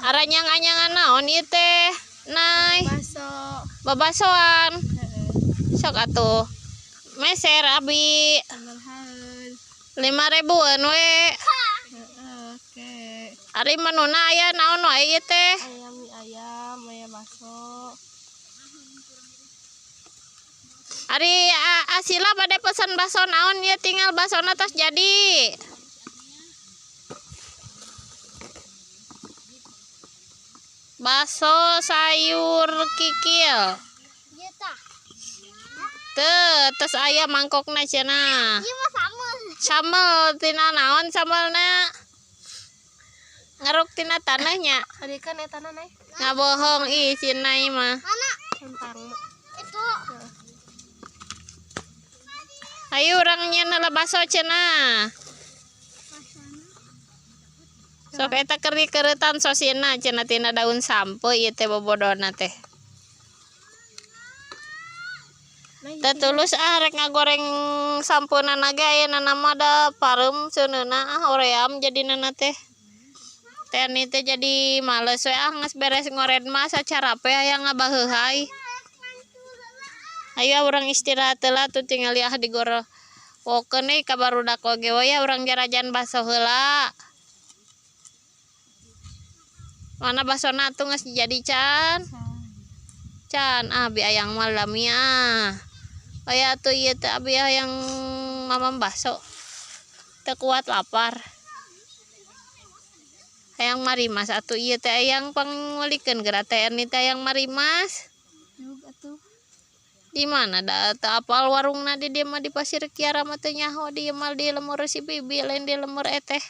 Aranyang-anyangan naon ieu teh? Nay. Baso. Babasoan. Sok atuh. Meser abi. Tambahan. 5.000-an we. Oke. Ari menuna aya naon wae ieu teh? Ayam mie ayam, ayam baso. Ari Asila bade pesan bakso naon ya tinggal baksona tos jadi. Bakso sayur kikil. Ieu tah. Teu, tos aya mangkokna cenah. Ieu mah samel. Sambel tina naon sambelna? Ngaruk tina tanahnya. Tadi kan etana naik. Ngabohong ih cenah mah. Mana? Kentang. Itu. Ayo urang nyeun heula bakso cenah. Sok eta keur dikeuretan sosina cenah tina daun sampo ieu teh bobodona teh. Teu tulus rek ngagoreng sampeunana ge ayeuna mah da pareum seuneuna oream jadina teh. Teh ani teh jadi males we geus beres ngored mah sacara pe aya ngabaheuhai. Ayo urang istirahat heula tuh tinggal liah digorowokeun deui ka barudak oge we ya urang jarajan bakso heula. Mana baksona atuh geus jadi can? Can abi ayang mah lamia. Aya atuh ieu teh abi hayang mamam bakso. Teu kuat lapar. Hayang marimas atuh ieu teh hayang pangulikeun geura teh ani teh hayang marimas. Atuh. Di mana da teu apal warungna di dieu mah di Pasir Kiara mah teu nyaho di mah di lemur si Bibi lain di lemur eteh.